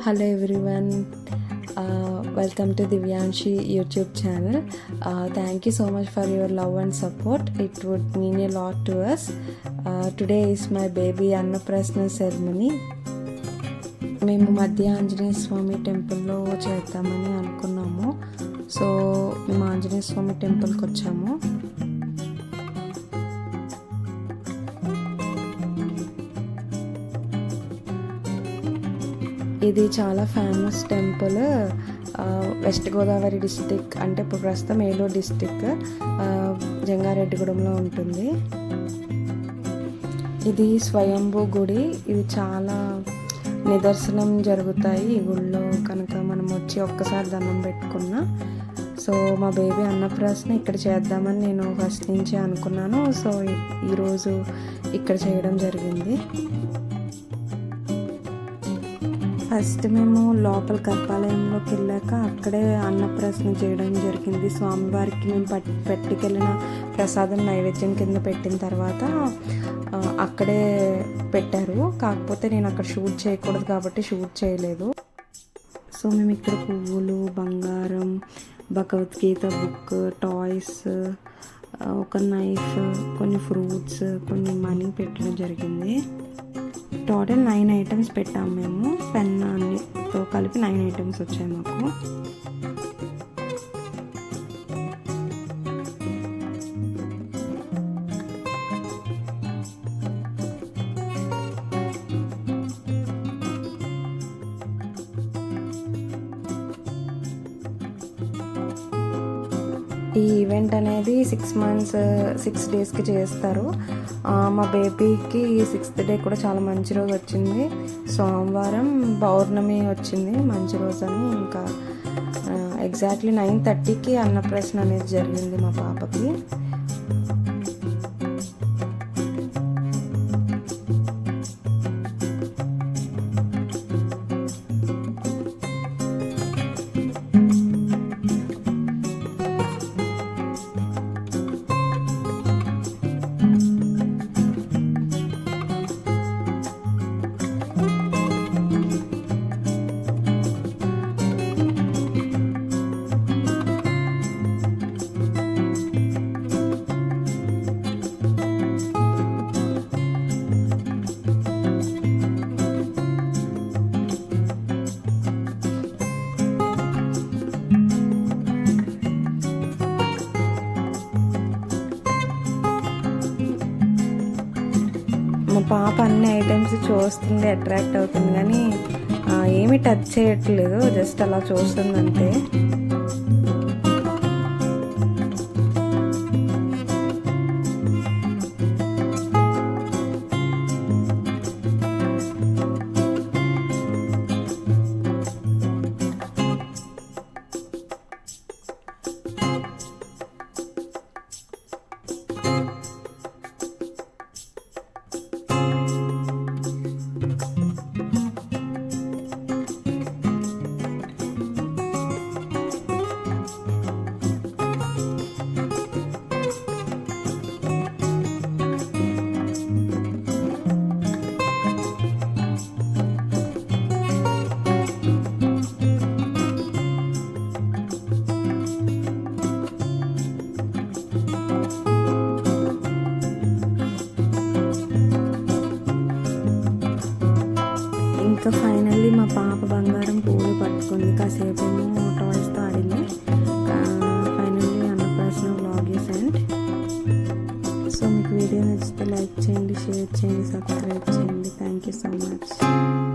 Hello everyone, welcome to Divyanshi YouTube channel. Thank you so much for your love and support. It would mean a lot to us. Today is my baby Annaprasna ceremony. మేము మధ్య ఆంజనేయ స్వామి టెంపుల్లో చేద్దామని అనుకున్నాము. So మేము ఆంజనేయ స్వామి టెంపుల్కి వచ్చాము. ఇది చాలా famous temple. West Godavari district, అంటే ఇప్పుడు ప్రస్తుతం ఏలూరు డిస్టిక్, జంగారెడ్డిగూడెంలో ఉంటుంది. ఇది స్వయంభూ గుడి. ఇది చాలా నిదర్శనం జరుగుతాయి ఈ గుడిలో కనుక మనం వచ్చి ఒక్కసారి దండం పెట్టుకున్నా. సో మా బేబీ అన్నప్రాసన ఇక్కడ చేద్దామని నేను ఫస్ట్ నుంచి అనుకున్నాను. సో ఈరోజు ఇక్కడ చేయడం జరిగింది. ఫస్ట్ మేము లోపల గర్భాలయంలోకి వెళ్ళాక అక్కడే అన్నప్రాసన చేయడం జరిగింది. స్వామివారికి మేము పట్టుకెళ్ళిన ప్రసాదం నైవేద్యం కింద పెట్టిన తర్వాత అక్కడే పెట్టారు. కాకపోతే నేను అక్కడ షూట్ చేయకూడదు కాబట్టి షూట్ చేయలేదు. సో మేము ఇక్కడ పువ్వులు, బంగారం, భగవద్గీత బుక్, టాయ్స్, ఒక నైఫ్, కొన్ని ఫ్రూట్స్, కొన్ని మనీ పెట్టడం జరిగింది. టోటల్ 9 ఐటమ్స్ పెట్టాము మేము. పెన్ అన్నితో కలిపి 9 ఐటమ్స్ వచ్చాయి మాకు. ఈ ఈవెంట్ అనేది 6 months 6 daysకి చేస్తారు. మా బేబీకి 6th డే కూడా చాలా మంచి రోజు వచ్చింది. సోమవారం పౌర్ణమి వచ్చింది, మంచి రోజు అని. ఇంకా ఎగ్జాక్ట్లీ 9:30కి అన్నప్రాసన అనేది జరిగింది మా పాపకి. మా పాప అన్ని ఐటమ్స్ చూస్తుంది, అట్రాక్ట్ అవుతుంది, కానీ ఏమీ టచ్ చేయట్లేదు, జస్ట్ అలా చూస్తుంది అంతే. ఇంకా ఫైనల్లీ మా పాప బంగారం పువ్వులు పట్టుకుంది. కాసేపు ఏమో టాయ్స్తో ఆడింది. ఫైనల్లీ అన్నప్రాసన వ్లాగ్ ఈస్ ఎండ్. సో మీకు వీడియో నచ్చితే లైక్ చేయండి, షేర్ చేయండి, సబ్స్క్రైబ్ చేయండి. Thank you so much.